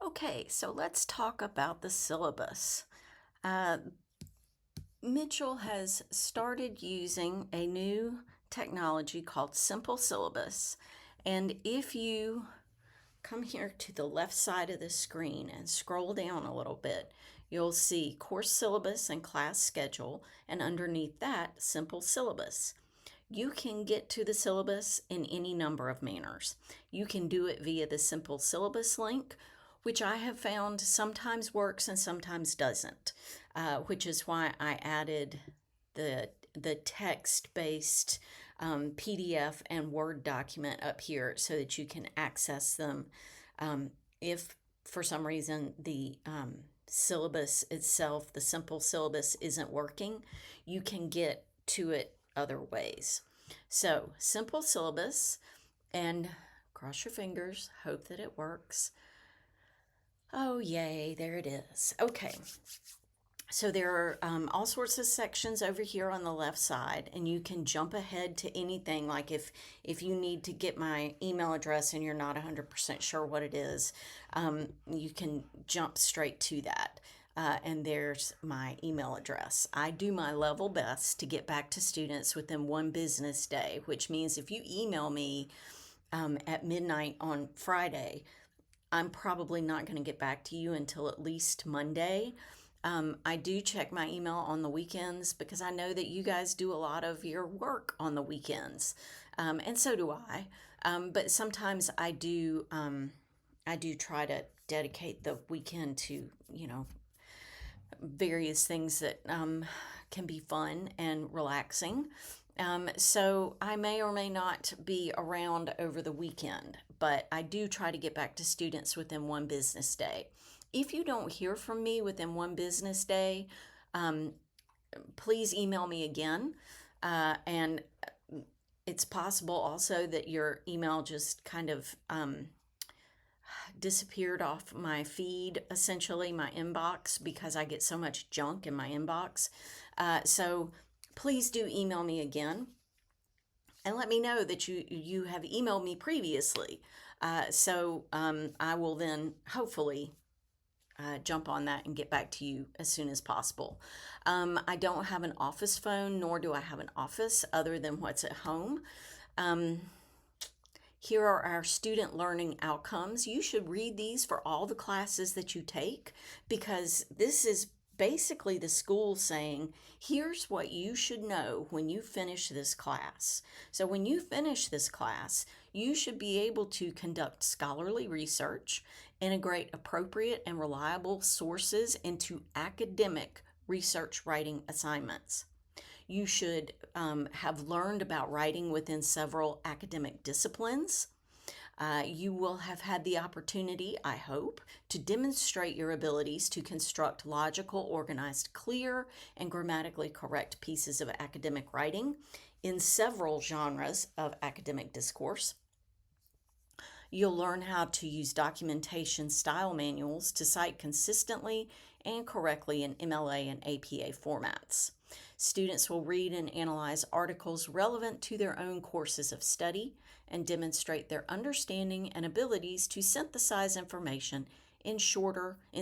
Okay, so let's talk about the syllabus. Uh, Mitchell has started using a new technology called Simple Syllabus. And if you come here to the left side of the screen and scroll down a little bit, you'll see course syllabus and class schedule, and underneath that, Simple Syllabus. You can get to the syllabus in any number of manners. You can do it via the Simple Syllabus link, which I have found sometimes works and sometimes doesn't, which is why I added the text-based PDF and Word document up here so that you can access them. If for some reason the syllabus itself, the Simple Syllabus, isn't working, you can get to it other ways. So, Simple Syllabus, and cross your fingers, hope that it works. Oh, yay, there it is. Okay. So there are all sorts of sections over here on the left side, and you can jump ahead to anything. Like if you need to get my email address and you're not 100% sure what it is, you can jump straight to that. And there's my email address. I do my level best to get back to students within one business day, which means if you email me at midnight on Friday, I'm probably not going to get back to you until at least Monday. I do check my email on the weekends because I know that you guys do a lot of your work on the weekends, and so do I. But sometimes I do try to dedicate the weekend to various things that can be fun and relaxing. So I may or may not be around over the weekend, but I do try to get back to students within one business day. If you don't hear from me within one business day, please email me again. And it's possible also that your email just kind of disappeared off my feed, essentially my inbox, because I get so much junk in my inbox. So please do email me again and let me know that you have emailed me previously. So I will then hopefully jump on that and get back to you as soon as possible. I don't have an office phone, nor do I have an office other than what's at home. Here are our student learning outcomes. You should read these for all the classes that you take, because this is basically the school saying, here's what you should know when you finish this class. So when you finish this class, you should be able to conduct scholarly research, integrate appropriate and reliable sources into academic research writing assignments. You should have learned about writing within several academic disciplines. You will have had the opportunity, I hope, to demonstrate your abilities to construct logical, organized, clear, and grammatically correct pieces of academic writing in several genres of academic discourse. You'll learn how to use documentation style manuals to cite consistently and correctly in MLA and APA formats. Students will read and analyze articles relevant to their own courses of study and demonstrate their understanding and abilities to synthesize information in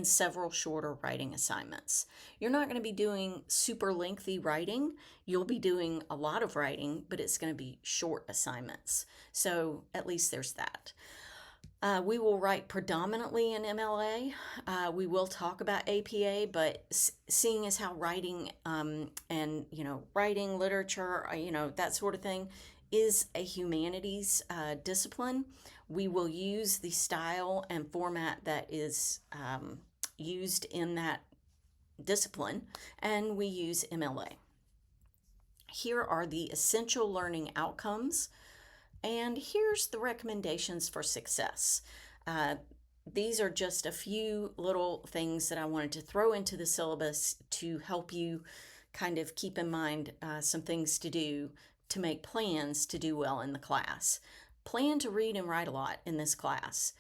several shorter writing assignments. You're not going to be doing super lengthy writing. You'll be doing a lot of writing, but it's going to be short assignments. So at least there's that. We will write predominantly in MLA. We will talk about APA, but seeing as how writing and writing, literature, that sort of thing is a humanities discipline, we will use the style and format that is used in that discipline, and we use MLA. Here are the essential learning outcomes. And here's the recommendations for success. These are just a few little things that I wanted to throw into the syllabus to help you kind of keep in mind some things to do to make plans to do well in the class. Plan to read and write a lot in this class.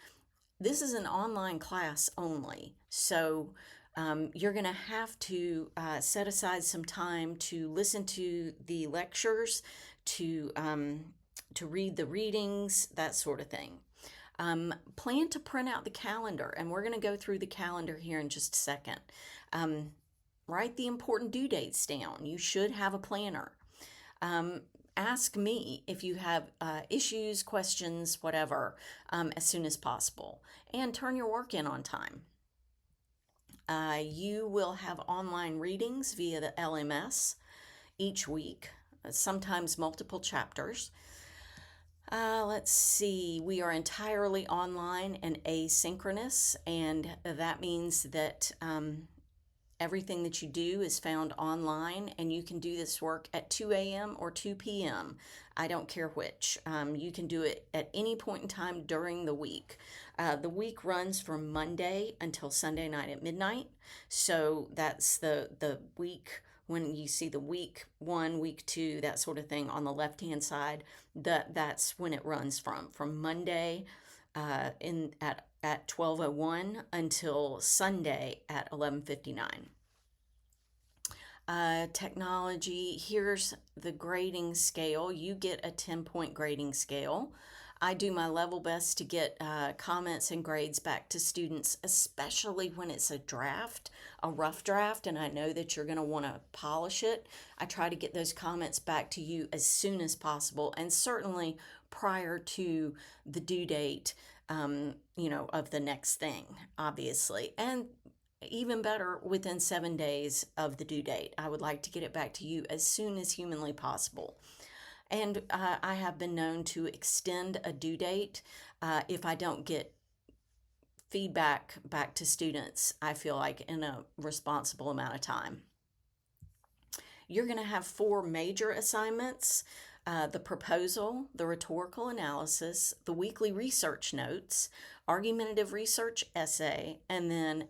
This is an online class only, so you're going to have to set aside some time to listen to the lectures, to read the readings, that sort of thing. Plan to print out the calendar, and we're going to go through the calendar here in just a second. Write the important due dates down. You should have a planner. Ask me if you have issues, questions, whatever, as soon as possible. And turn your work in on time. You will have online readings via the LMS each week, sometimes multiple chapters. Let's see, we are entirely online and asynchronous, and that means that everything that you do is found online, and you can do this work at 2 a.m. or 2 p.m. I don't care which. You can do it at any point in time during the week. The week runs from Monday until Sunday night at midnight. So that's the week when you see the week 1, week 2, that sort of thing on the left-hand side. That's when it runs from Monday at 12:01 until Sunday at 11:59. Technology, here's the grading scale. You get a 10-point grading scale. I do my level best to get comments and grades back to students, especially when it's a draft, a rough draft, and I know that you're going to want to polish it. I try to get those comments back to you as soon as possible, and certainly prior to the due date, of the next thing, obviously. And even better, within 7 days of the due date. I would like to get it back to you as soon as humanly possible. And I have been known to extend a due date if I don't get feedback back to students, I feel like, in a responsible amount of time. You're going to have 4 major assignments: the proposal, the rhetorical analysis, the weekly research notes, argumentative research essay, and then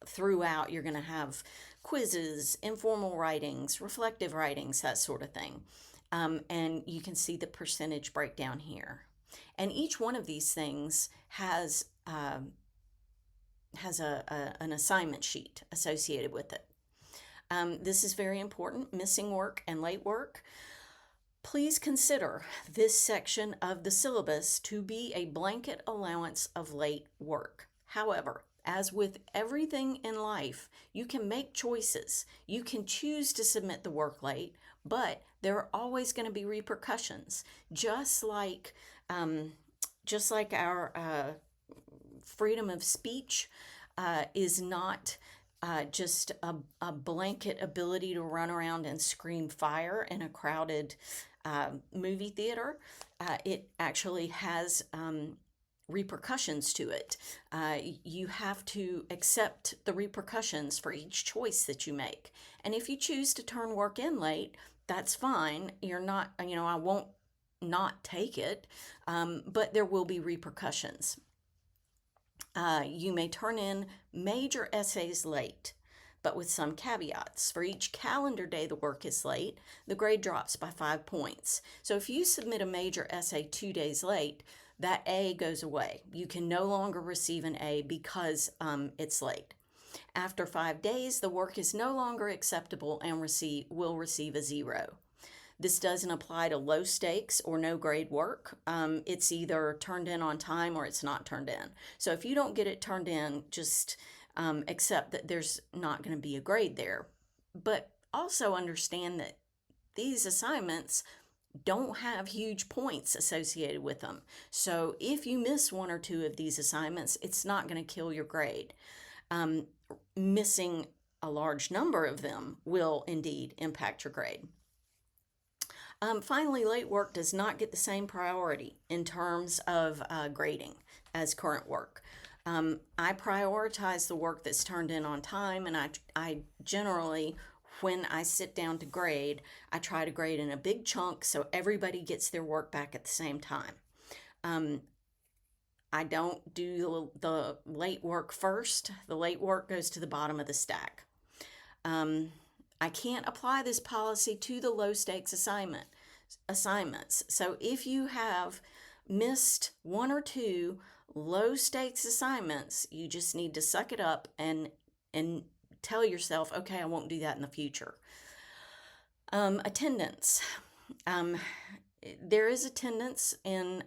throughout you're going to have quizzes, informal writings, reflective writings, that sort of thing. And you can see the percentage breakdown here. And each one of these things has an assignment sheet associated with it. This is very important: missing work and late work. Please consider this section of the syllabus to be a blanket allowance of late work. However, as with everything in life, you can make choices. You can choose to submit the work late, but there are always going to be repercussions. Just like our freedom of speech is not just a blanket ability to run around and scream fire in a crowded movie theater. It actually has repercussions to it. You have to accept the repercussions for each choice that you make. And if you choose to turn work in late, that's fine. You're not, I won't not take it, but there will be repercussions. You may turn in major essays late, but with some caveats. For each calendar day the work is late, the grade drops by 5 points. So if you submit a major essay 2 days late, that A goes away. You can no longer receive an A because it's late. After 5 days, the work is no longer acceptable and will receive a 0. This doesn't apply to low stakes or no grade work. It's either turned in on time or it's not turned in. So if you don't get it turned in, just accept that there's not going to be a grade there. But also understand that these assignments don't have huge points associated with them. So if you miss 1 or 2 of these assignments, it's not going to kill your grade. Missing a large number of them will indeed impact your grade. Finally, late work does not get the same priority in terms of grading as current work. I prioritize the work that's turned in on time, and I generally, when I sit down to grade, I try to grade in a big chunk so everybody gets their work back at the same time. I don't do the late work first. The late work goes to the bottom of the stack. I can't apply this policy to the low stakes assignments. So if you have missed 1 or 2 low stakes assignments, you just need to suck it up and tell yourself, okay, I won't do that in the future. Attendance. There is attendance in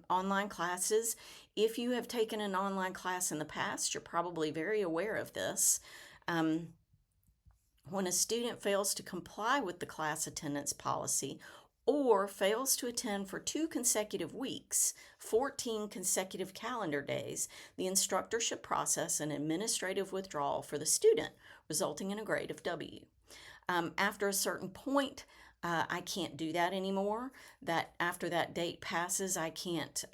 online classes. If you have taken an online class in the past, you're probably very aware of this. When a student fails to comply with the class attendance policy or fails to attend for 2 consecutive weeks, 14 consecutive calendar days, the instructor should process an administrative withdrawal for the student, resulting in a grade of W. After a certain point, I can't do that anymore. That after that date passes, I can't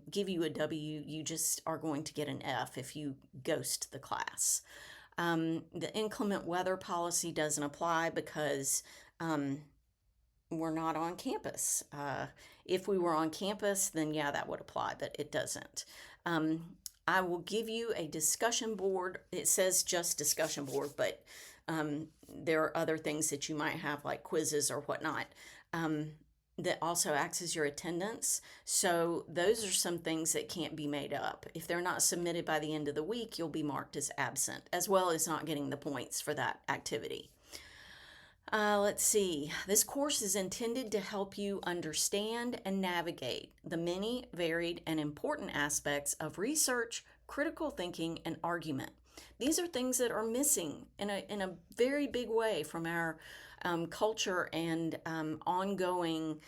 give you a W. You just are going to get an F if you ghost the class. The inclement weather policy doesn't apply because we're not on campus. If we were on campus, then yeah, that would apply, but it doesn't. I will give you a discussion board. It says just discussion board, but there are other things that you might have, like quizzes or whatnot, that also acts as your attendance. So those are some things that can't be made up. If they're not submitted by the end of the week, you'll be marked as absent, as well as not getting the points for that activity. Let's see. This course is intended to help you understand and navigate the many varied and important aspects of research, critical thinking, and argument. These are things that are missing in a very big way from our culture and ongoing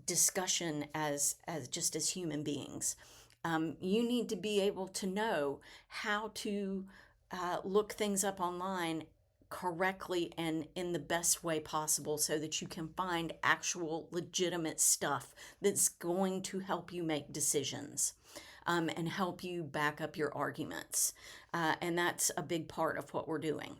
discussion as just as human beings. You need to be able to know how to look things up online correctly and in the best way possible so that you can find actual legitimate stuff that's going to help you make decisions and help you back up your arguments. And that's a big part of what we're doing.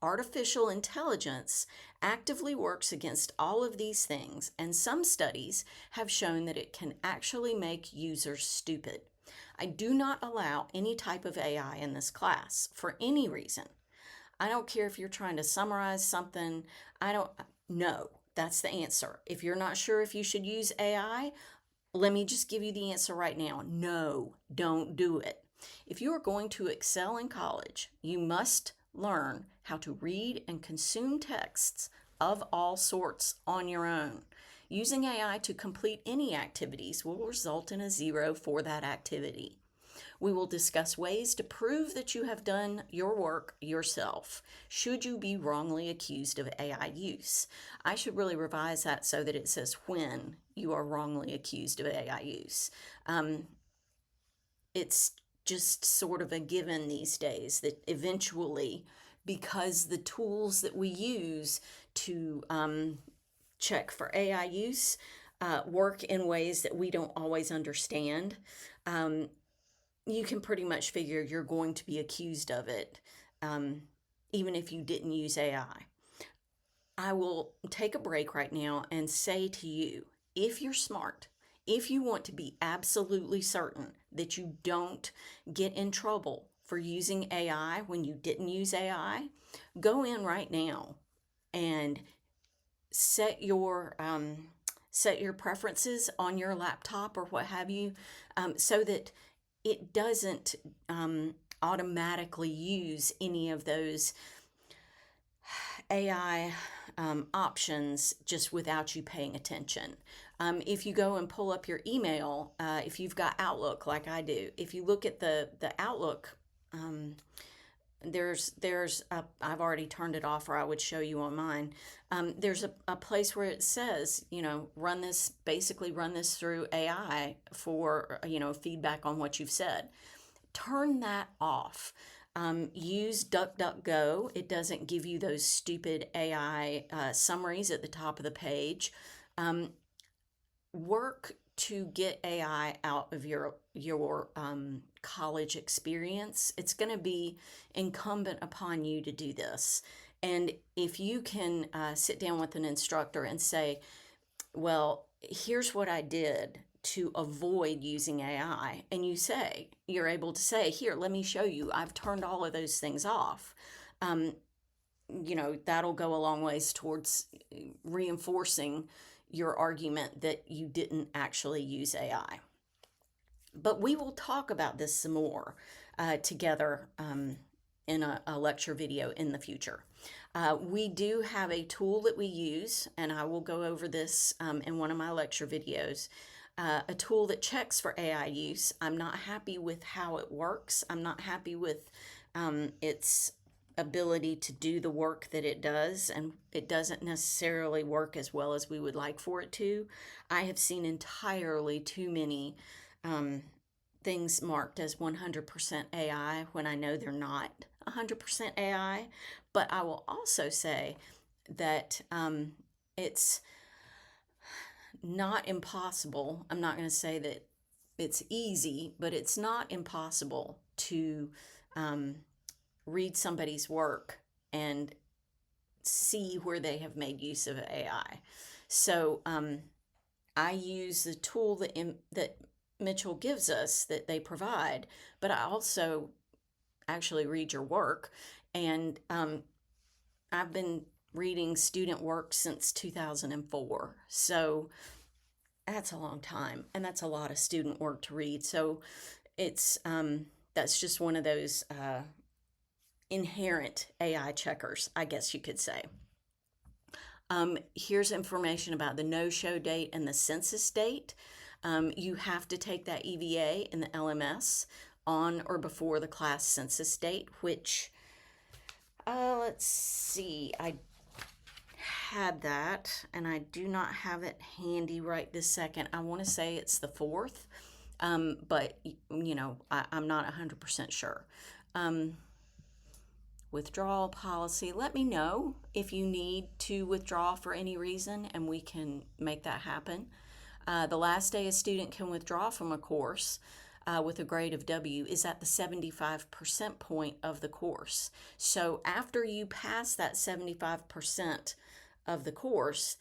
Artificial intelligence actively works against all of these things, and some studies have shown that it can actually make users stupid. I do not allow any type of AI in this class for any reason. I don't care if you're trying to summarize something. I don't know. That's the answer. If you're not sure if you should use AI, let me just give you the answer right now. No, don't do it. If you are going to excel in college, you must learn how to read and consume texts of all sorts on your own. Using AI to complete any activities will result in a 0 for that activity. We will discuss ways to prove that you have done your work yourself, should you be wrongly accused of AI use. I should really revise that so that it says when you are wrongly accused of AI use. It's just sort of a given these days that eventually, because the tools that we use to check for AI use work in ways that we don't always understand, you can pretty much figure you're going to be accused of it, even if you didn't use AI. I will take a break right now and say to you, if you're smart, if you want to be absolutely certain that you don't get in trouble for using AI when you didn't use AI, go in right now and set your preferences on your laptop or what have you, so that it doesn't automatically use any of those AI options just without you paying attention. If you go and pull up your email, if you've got Outlook like I do, if you look at the Outlook, I've already turned it off, or I would show you on mine. There's a place where it says, run this through AI for, feedback on what you've said. Turn that off. Use DuckDuckGo. It doesn't give you those stupid AI summaries at the top of the page. Work to get AI out of your college experience. It's going to be incumbent upon you to do this. And if you can sit down with an instructor and say, well, here's what I did to avoid using AI, and you're able to say, here, let me show you, I've turned all of those things off. That'll go a long ways towards reinforcing your argument that you didn't actually use AI. But we will talk about this some more together in a lecture video in the future. We do have a tool that we use, and I will go over this in one of my lecture videos. a tool that checks for AI use. I'm not happy with how it works. I'm not happy with its ability to do the work that it does, and it doesn't necessarily work as well as we would like for it to. I have seen entirely too many things marked as 100% AI when I know they're not 100% AI. But I will also say that it's not impossible. I'm not going to say that it's easy, but it's not impossible to read somebody's work and see where they have made use of AI. So I use the tool that Mitchell gives us, that they provide, but I also actually read your work. And I've been reading student work since 2004. So that's a long time, and that's a lot of student work to read. So it's that's just one of those inherent AI checkers, I guess you could say. Here's information about the no-show date and the census date. You have to take that EVA and the LMS on or before the class census date, which, let's see, I had that, and I do not have it handy right this second. I want to say it's the 4th, but, I'm not 100% sure. Withdrawal policy. Let me know if you need to withdraw for any reason, and we can make that happen. The last day a student can withdraw from a course with a grade of W is at the 75% point of the course. So after you pass that 75% of the course,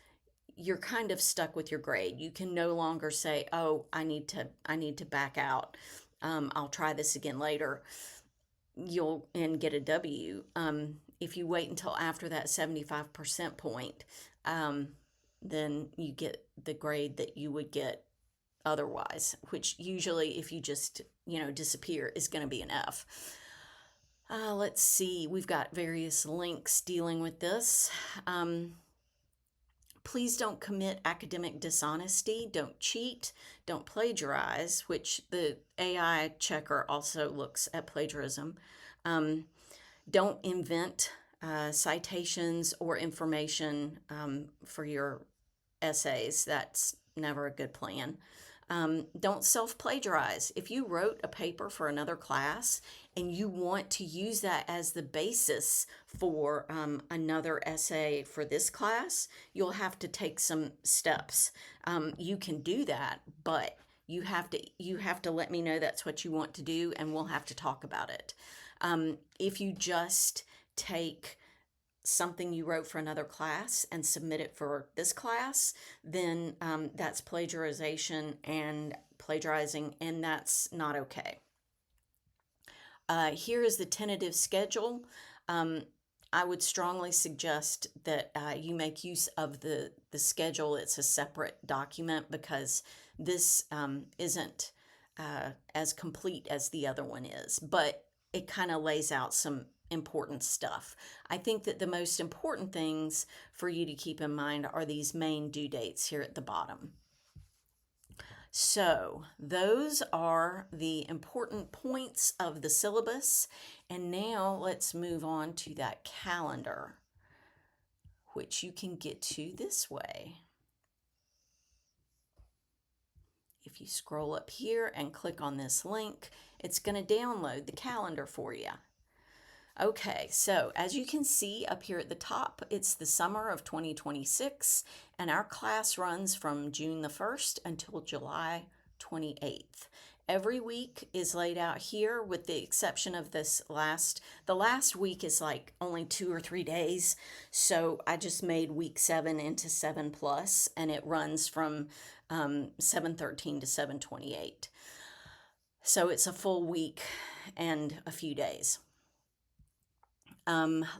you're kind of stuck with your grade. You can no longer say, "Oh, I need to back out. I'll try this again later." You'll and get a W. If you wait until after that 75% point, then you get the grade that you would get otherwise, which usually, if you just disappear, is going to be an F. Let's see, we've got various links dealing with this. Please don't commit academic dishonesty. Don't cheat. Don't plagiarize, which the AI checker also looks at plagiarism. Don't invent citations or information for your essays. That's never a good plan. Don't self-plagiarize. If you wrote a paper for another class and you want to use that as the basis for another essay for this class, you'll have to take some steps. You can do that, but you have to let me know that's what you want to do, and we'll have to talk about it. If you just take something you wrote for another class and submit it for this class, then that's plagiarization and plagiarizing, and that's not okay. Here is the tentative schedule. I would strongly suggest that you make use of the schedule. It's a separate document because this isn't as complete as the other one is, but it kind of lays out some important stuff. I think that the most important things for you to keep in mind are these main due dates here at the bottom. So those are the important points of the syllabus. And now let's move on to that calendar, which you can get to this way. If you scroll up here and click on this link, it's going to download the calendar for you. Okay, so as you can see up here at the top, it's the summer of 2026, and our class runs from June the 1st until July 28th. Every week is laid out here with the exception of the last week is like only 2 or 3 days. So I just made week 7 into 7+, and it runs from 7/13 to 7/28. So it's a full week and a few days.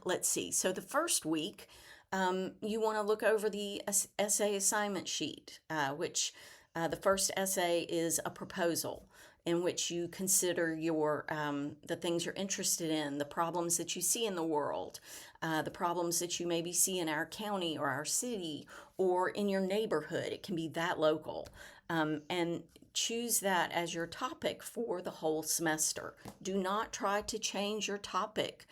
Let's see. So the first week, you want to look over the essay assignment sheet, which the first essay is a proposal in which you consider the things you're interested in, the problems that you see in the world, the problems that you maybe see in our county or our city or in your neighborhood. It can be that local. and choose that as your topic for the whole semester. Do not try to change your topic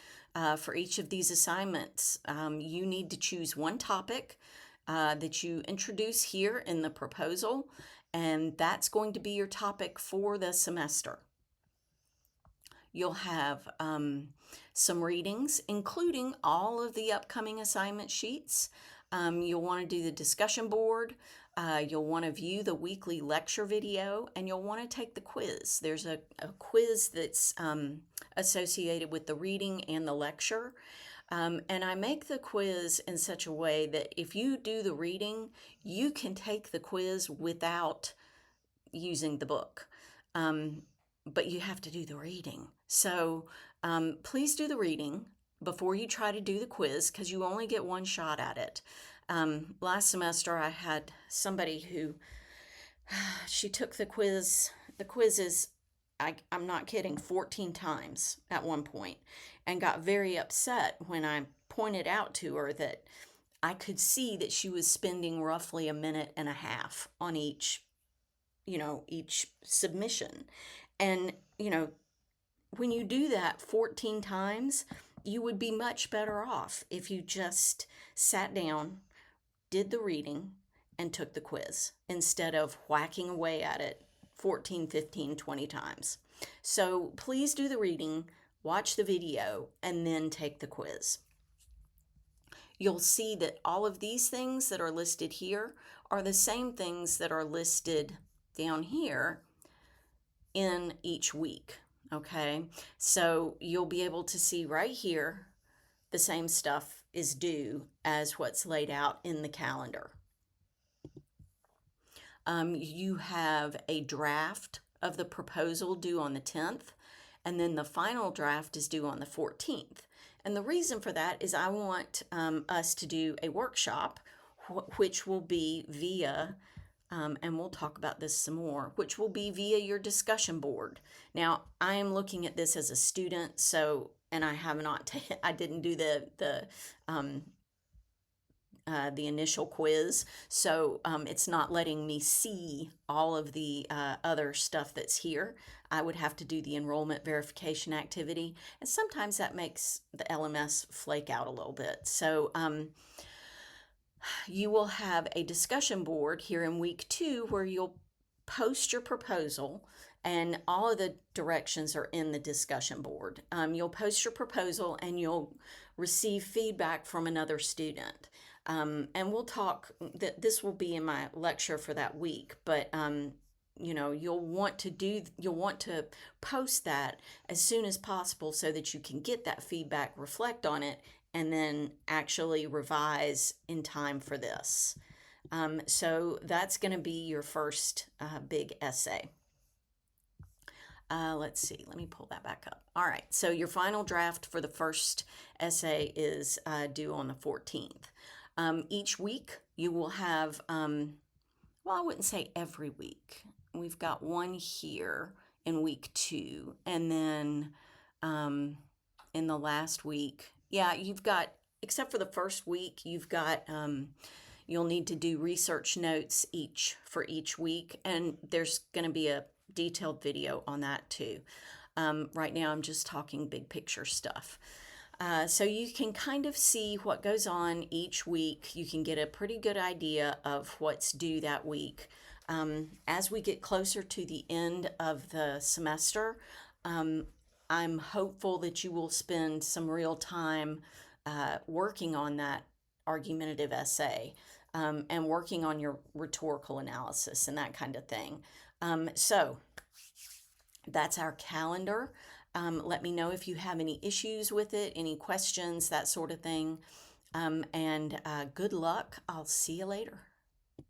for each of these assignments. You need to choose one topic that you introduce here in the proposal, and that's going to be your topic for the semester. You'll have some readings, including all of the upcoming assignment sheets. You'll want to do the discussion board. You'll want to view the weekly lecture video, and you'll want to take the quiz. There's a quiz that's associated with the reading and the lecture. And I make the quiz in such a way that if you do the reading, you can take the quiz without using the book. But you have to do the reading. So please do the reading before you try to do the quiz, because you only get one shot at it. Last semester I had somebody who, she took the quizzes, I'm not kidding, 14 times at one point, and got very upset when I pointed out to her that I could see that she was spending roughly a minute and a half on each submission. And, when you do that 14 times, you would be much better off if you just sat down, did the reading, and took the quiz instead of whacking away at it 14, 15, 20 times. So please do the reading, watch the video, and then take the quiz. You'll see that all of these things that are listed here are the same things that are listed down here in each week, okay? So you'll be able to see right here the same stuff is due as what's laid out in the calendar. You have a draft of the proposal due on the 10th, and then the final draft is due on the 14th. And the reason for that is I want us to do a workshop, which will be via and we'll talk about this some more, which will be via your discussion board. Now, I am looking at this as a student, so, and I have not, I didn't do the initial quiz, so it's not letting me see all of the other stuff that's here. I would have to do the enrollment verification activity, and sometimes that makes the LMS flake out a little bit. So, you will have a discussion board here in week 2 where you'll post your proposal, and all of the directions are in the discussion board. You'll post your proposal and you'll receive feedback from another student. And we'll talk, this will be in my lecture for that week, but you'll want to post that as soon as possible so that you can get that feedback, reflect on it, and then actually revise in time for this. So that's going to be your first big essay. Let's see, let me pull that back up. All right, so your final draft for the first essay is due on the 14th. Each week you will have, well, I wouldn't say every week. We've got one here in week 2, and then in the last week, yeah, you've got, except for the first week, you've got, you'll need to do research notes for each week, and there's going to be a detailed video on that too. Right now I'm just talking big picture stuff. So you can kind of see what goes on each week. You can get a pretty good idea of what's due that week. As we get closer to the end of the semester, I'm hopeful that you will spend some real time working on that argumentative essay and working on your rhetorical analysis and that kind of thing. So that's our calendar. Let me know if you have any issues with it, any questions, that sort of thing. And good luck. I'll see you later.